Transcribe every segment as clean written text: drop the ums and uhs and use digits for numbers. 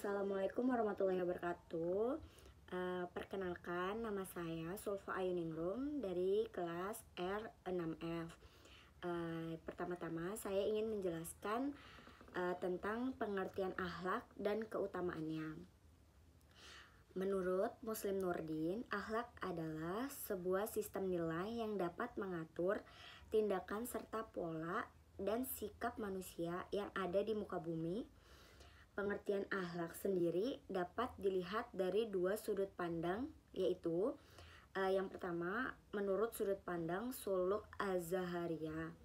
Assalamualaikum warahmatullahi wabarakatuh. Perkenalkan, nama saya Sulfa Ayuningrum dari kelas R6F. Pertama-tama saya ingin menjelaskan tentang pengertian akhlak dan keutamaannya. Menurut Muslim Nurdin, akhlak adalah sebuah sistem nilai yang dapat mengatur tindakan serta pola dan sikap manusia yang ada di muka bumi. Pengertian akhlak sendiri dapat dilihat dari dua sudut pandang, yaitu yang pertama, menurut sudut pandang Suluk Az-Zahariyah.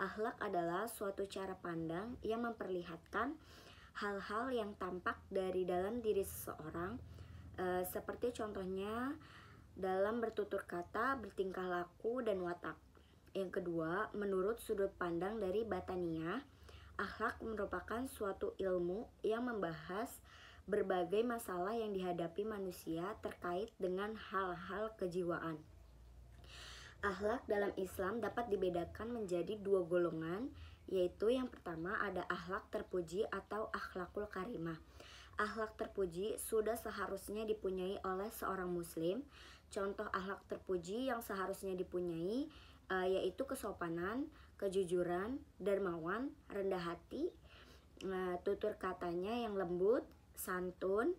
Akhlak adalah suatu cara pandang yang memperlihatkan hal-hal yang tampak dari dalam diri seseorang, seperti contohnya dalam bertutur kata, bertingkah laku, dan watak. Yang kedua, menurut sudut pandang dari Bataniyah, akhlak merupakan suatu ilmu yang membahas berbagai masalah yang dihadapi manusia terkait dengan hal-hal kejiwaan. Akhlak dalam Islam dapat dibedakan menjadi dua golongan, yaitu yang pertama ada akhlak terpuji atau akhlakul karimah. Akhlak terpuji sudah seharusnya dipunyai oleh seorang muslim. Contoh akhlak terpuji yang seharusnya dipunyai yaitu kesopanan, kejujuran, dermawan, rendah hati, tutur katanya yang lembut, santun,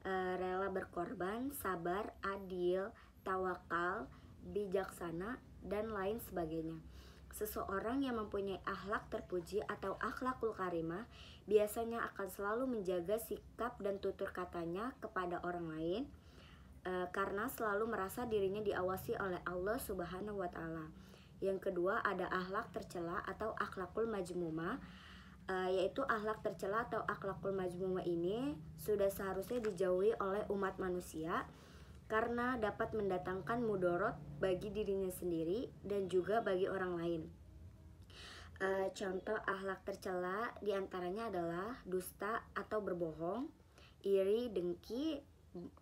rela berkorban, sabar, adil, tawakal, bijaksana, dan lain sebagainya. Seseorang yang mempunyai akhlak terpuji atau akhlakul karimah biasanya akan selalu menjaga sikap dan tutur katanya kepada orang lain, karena selalu merasa dirinya diawasi oleh Allah Subhanahu wa Ta'ala. Yang kedua ada akhlak tercela atau akhlakul majmumah, yaitu akhlak tercela atau akhlakul majmumah ini sudah seharusnya dijauhi oleh umat manusia karena dapat mendatangkan mudorot bagi dirinya sendiri dan juga bagi orang lain. Contoh akhlak tercela diantaranya adalah dusta atau berbohong, iri, dengki,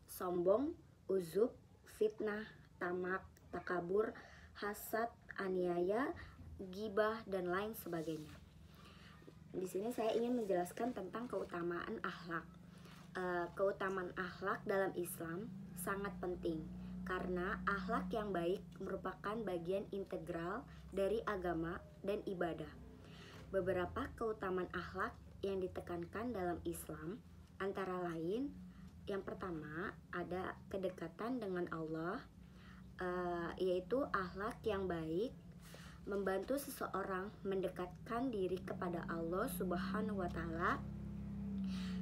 sombong, uzub, fitnah, tamak, takabur, hasad, aniaya, gibah, dan lain sebagainya. Di sini saya ingin menjelaskan tentang keutamaan akhlak. Keutamaan akhlak dalam Islam sangat penting karena akhlak yang baik merupakan bagian integral dari agama dan ibadah. Beberapa keutamaan akhlak yang ditekankan dalam Islam antara lain, yang pertama ada kedekatan dengan Allah, yaitu akhlak yang baik membantu seseorang mendekatkan diri kepada Allah Subhanahu wa Ta'ala.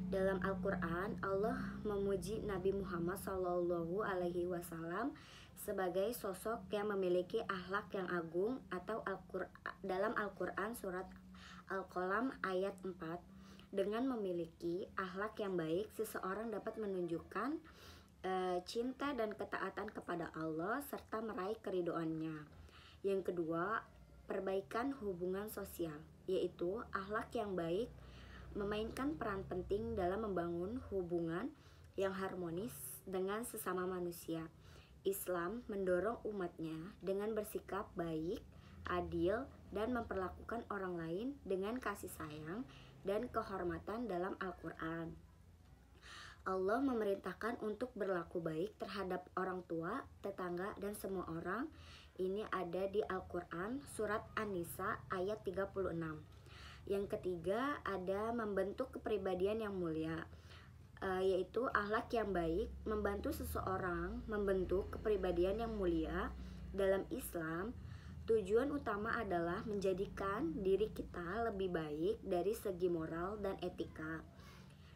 Dalam Al-Quran, Allah memuji Nabi Muhammad SAW sebagai sosok yang memiliki akhlak yang agung, atau dalam Al-Quran surat Al-Qalam ayat 4, dengan memiliki akhlak yang baik, seseorang dapat menunjukkan cinta dan ketaatan kepada Allah serta meraih keridhoannya. Yang kedua, perbaikan hubungan sosial, yaitu akhlak yang baik memainkan peran penting dalam membangun hubungan yang harmonis dengan sesama manusia. Islam mendorong umatnya dengan bersikap baik, adil, dan memperlakukan orang lain dengan kasih sayang dan kehormatan dalam Al-Quran. Allah memerintahkan untuk berlaku baik terhadap orang tua, tetangga, dan semua orang. Ini ada di Al-Quran surat An-Nisa ayat 36. Yang ketiga ada membentuk kepribadian yang mulia, yaitu akhlak yang baik membantu seseorang membentuk kepribadian yang mulia. Dalam Islam, tujuan utama adalah menjadikan diri kita lebih baik dari segi moral dan etika.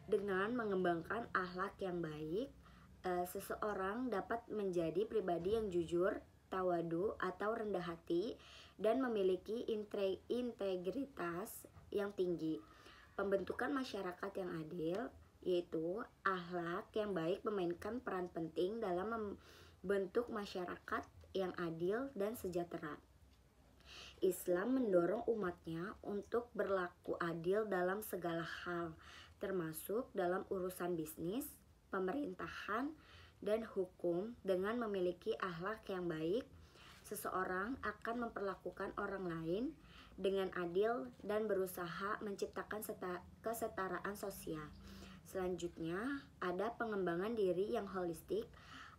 Dengan mengembangkan akhlak yang baik, seseorang dapat menjadi pribadi yang jujur, tawadu atau rendah hati, dan memiliki integritas yang tinggi. Pembentukan masyarakat yang adil, yaitu akhlak yang baik memainkan peran penting dalam membentuk masyarakat yang adil dan sejahtera. Islam mendorong umatnya untuk berlaku adil dalam segala hal, termasuk dalam urusan bisnis, pemerintahan, dan hukum. Dengan memiliki akhlak yang baik, seseorang akan memperlakukan orang lain dengan adil dan berusaha menciptakan kesetaraan sosial. Selanjutnya, ada pengembangan diri yang holistik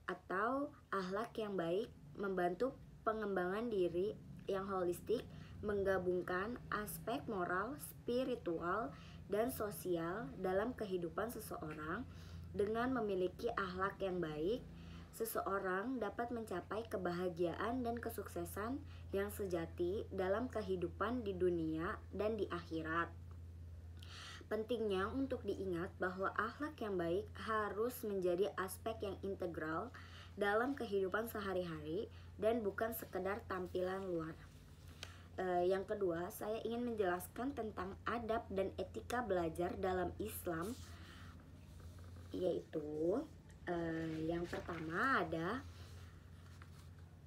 atau akhlak yang baik. Membantu pengembangan diri yang holistik menggabungkan aspek moral, spiritual, dan sosial dalam kehidupan seseorang. Dengan memiliki akhlak yang baik, seseorang dapat mencapai kebahagiaan dan kesuksesan yang sejati dalam kehidupan di dunia dan di akhirat. Pentingnya untuk diingat bahwa akhlak yang baik harus menjadi aspek yang integral dalam kehidupan sehari-hari dan bukan sekedar tampilan luar. Yang kedua, saya ingin menjelaskan tentang adab dan etika belajar dalam Islam, yaitu yang pertama ada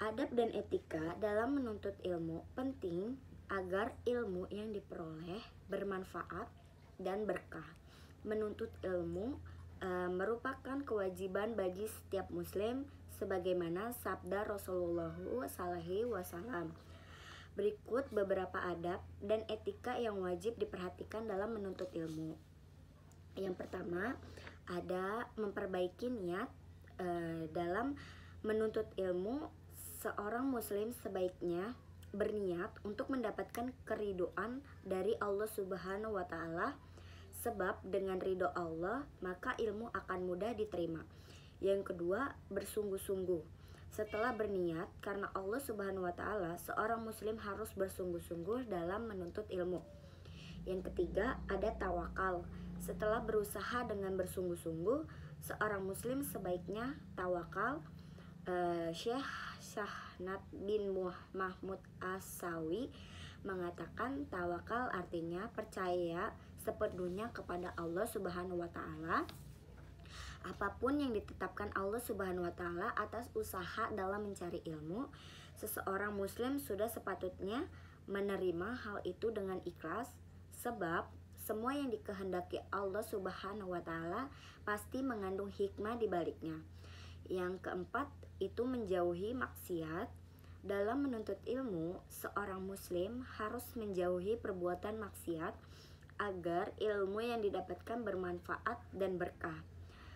adab dan etika dalam menuntut ilmu. Penting agar ilmu yang diperoleh bermanfaat dan berkah. Menuntut ilmu merupakan kewajiban bagi setiap muslim sebagaimana sabda Rasulullah SAW. Berikut beberapa adab dan etika yang wajib diperhatikan dalam menuntut ilmu. Yang pertama, ada memperbaiki niat. Dalam menuntut ilmu, seorang muslim sebaiknya berniat untuk mendapatkan keridhaan dari Allah Subhanahu wa Ta'ala, sebab dengan ridho Allah maka ilmu akan mudah diterima. Yang kedua, bersungguh-sungguh. Setelah berniat karena Allah Subhanahu wa Ta'ala, seorang muslim harus bersungguh-sungguh dalam menuntut ilmu. Yang ketiga, ada tawakal. Setelah berusaha dengan bersungguh-sungguh, seorang muslim sebaiknya tawakal. Syekh Syahnat bin Mahmud As-Sawi mengatakan tawakal artinya percaya sepenuhnya kepada Allah Subhanahu wa Ta'ala. Apapun yang ditetapkan Allah Subhanahu wa Ta'ala atas usaha dalam mencari ilmu, seseorang muslim sudah sepatutnya menerima hal itu dengan ikhlas, sebab semua yang dikehendaki Allah Subhanahu wa Ta'ala pasti mengandung hikmah di baliknya. Yang keempat, itu menjauhi maksiat. Dalam menuntut ilmu, seorang muslim harus menjauhi perbuatan maksiat agar ilmu yang didapatkan bermanfaat dan berkah.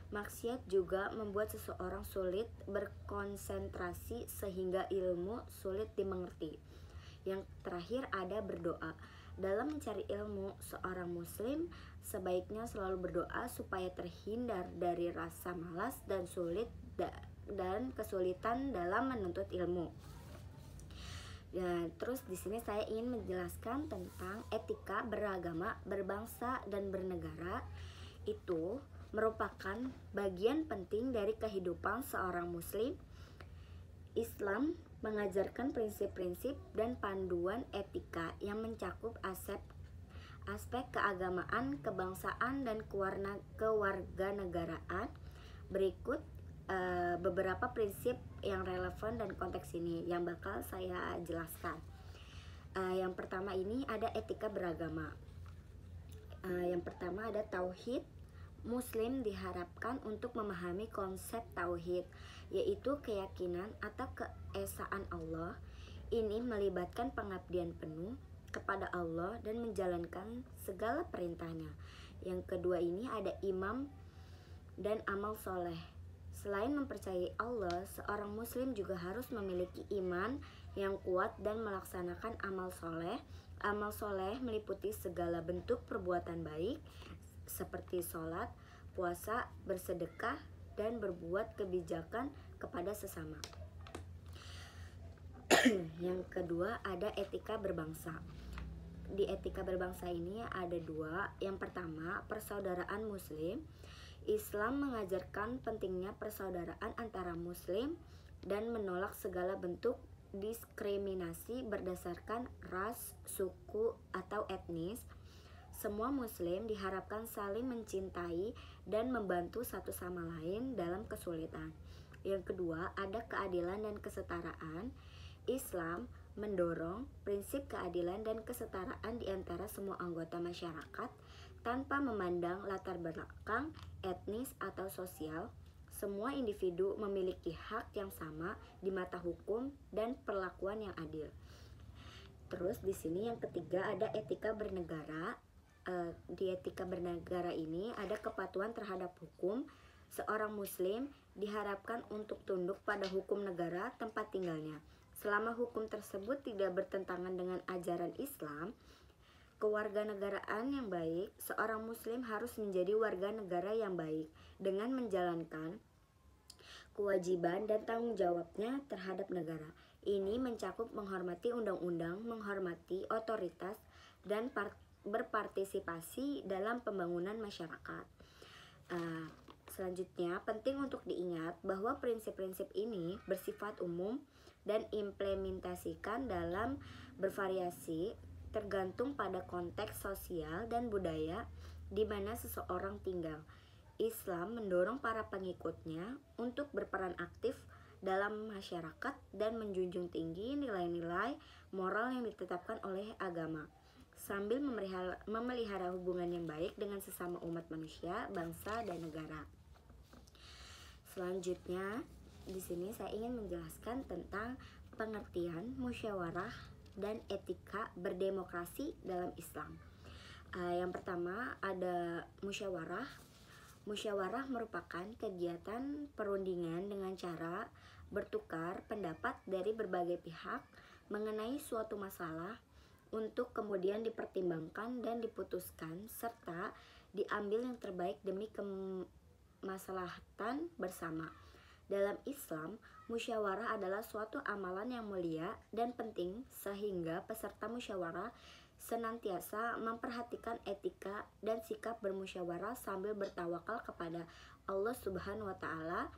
Maksiat juga membuat seseorang sulit berkonsentrasi sehingga ilmu sulit dimengerti. Yang terakhir ada berdoa. Dalam mencari ilmu, seorang muslim sebaiknya selalu berdoa supaya terhindar dari rasa malas dan kesulitan dalam menuntut ilmu. Dan terus di sini saya ingin menjelaskan tentang etika beragama, berbangsa dan bernegara. Itu merupakan bagian penting dari kehidupan seorang muslim. Islam mengajarkan prinsip-prinsip dan panduan etika yang mencakup aspek keagamaan, kebangsaan, dan kewarganegaraan. Berikut beberapa prinsip yang relevan dan konteks ini yang bakal saya jelaskan. Yang pertama ini ada etika beragama. Yang pertama ada tauhid. Muslim diharapkan untuk memahami konsep tauhid, yaitu keyakinan atau keesaan Allah. Ini melibatkan pengabdian penuh kepada Allah dan menjalankan segala perintahnya. Yang kedua ini ada iman dan amal soleh. Selain mempercayai Allah, seorang muslim juga harus memiliki iman yang kuat dan melaksanakan amal soleh. Amal soleh meliputi segala bentuk perbuatan baik seperti sholat, puasa, bersedekah, dan berbuat kebijakan kepada sesama. Yang kedua ada etika berbangsa. Di etika berbangsa ini ada dua. Yang pertama, persaudaraan muslim. Islam mengajarkan pentingnya persaudaraan antara muslim dan menolak segala bentuk diskriminasi berdasarkan ras, suku, atau etnis. Semua muslim diharapkan saling mencintai dan membantu satu sama lain dalam kesulitan. Yang kedua, ada keadilan dan kesetaraan. Islam mendorong prinsip keadilan dan kesetaraan di antara semua anggota masyarakat tanpa memandang latar belakang, etnis, atau sosial. Semua individu memiliki hak yang sama di mata hukum dan perlakuan yang adil. Terus di sini yang ketiga ada etika bernegara. di etika bernegara ini ada kepatuhan terhadap hukum. Seorang muslim diharapkan untuk tunduk pada hukum negara tempat tinggalnya. Selama hukum tersebut tidak bertentangan dengan ajaran Islam, kewarganegaraan yang baik, seorang muslim harus menjadi warga negara yang baik dengan menjalankan kewajiban dan tanggung jawabnya terhadap negara. Ini mencakup menghormati undang-undang, menghormati otoritas, dan berpartisipasi dalam pembangunan masyarakat. Selanjutnya, penting untuk diingat bahwa prinsip-prinsip ini bersifat umum dan implementasikan dalam bervariasi tergantung pada konteks sosial dan budaya di mana seseorang tinggal. Islam mendorong para pengikutnya untuk berperan aktif dalam masyarakat dan menjunjung tinggi nilai-nilai moral yang ditetapkan oleh agama, sambil memelihara hubungan yang baik dengan sesama umat manusia, bangsa, dan negara. Selanjutnya, di sini saya ingin menjelaskan tentang pengertian musyawarah dan etika berdemokrasi dalam Islam. Yang pertama ada musyawarah. Musyawarah merupakan kegiatan perundingan dengan cara bertukar pendapat dari berbagai pihak mengenai suatu masalah untuk kemudian dipertimbangkan dan diputuskan serta diambil yang terbaik demi kemaslahatan bersama. Dalam Islam, musyawarah adalah suatu amalan yang mulia dan penting sehingga peserta musyawarah senantiasa memperhatikan etika dan sikap bermusyawarah sambil bertawakal kepada Allah Subhanahu wa Ta'ala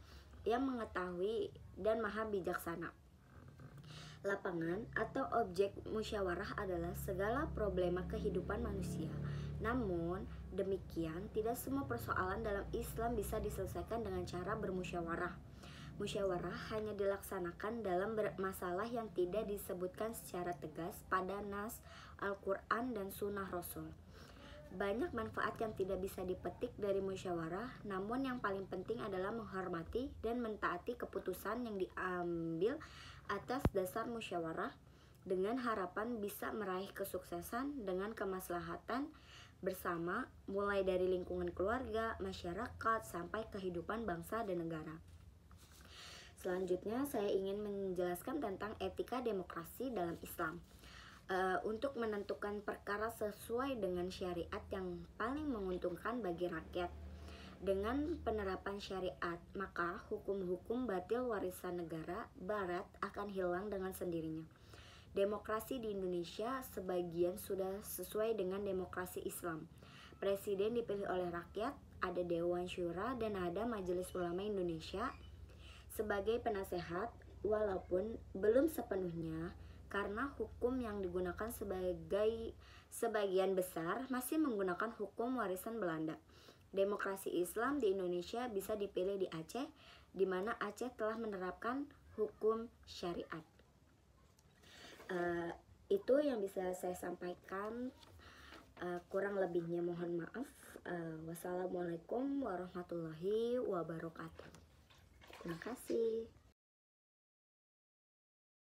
yang mengetahui dan maha bijaksana. Lapangan atau objek musyawarah adalah segala problema kehidupan manusia. Namun demikian, tidak semua persoalan dalam Islam bisa diselesaikan dengan cara bermusyawarah. Musyawarah hanya dilaksanakan dalam masalah yang tidak disebutkan secara tegas pada nas Al-Quran dan Sunnah Rasul. Banyak manfaat yang tidak bisa dipetik dari musyawarah, namun yang paling penting adalah menghormati dan mentaati keputusan yang diambil atas dasar musyawarah dengan harapan bisa meraih kesuksesan dengan kemaslahatan bersama, mulai dari lingkungan keluarga, masyarakat, sampai kehidupan bangsa dan negara. Selanjutnya saya ingin menjelaskan tentang etika demokrasi dalam Islam. Untuk menentukan perkara sesuai dengan syariat yang paling menguntungkan bagi rakyat. Dengan penerapan syariat, maka hukum-hukum batil warisan negara barat akan hilang dengan sendirinya. Demokrasi di Indonesia sebagian sudah sesuai dengan demokrasi Islam. Presiden dipilih oleh rakyat, ada Dewan Syura dan ada Majelis Ulama Indonesia sebagai penasehat, walaupun belum sepenuhnya karena hukum yang digunakan sebagian besar masih menggunakan hukum warisan Belanda. Demokrasi Islam di Indonesia bisa dipilih di Aceh, di mana Aceh telah menerapkan hukum syariat. Itu yang bisa saya sampaikan. Kurang lebihnya mohon maaf. Wassalamualaikum warahmatullahi wabarakatuh. Terima kasih.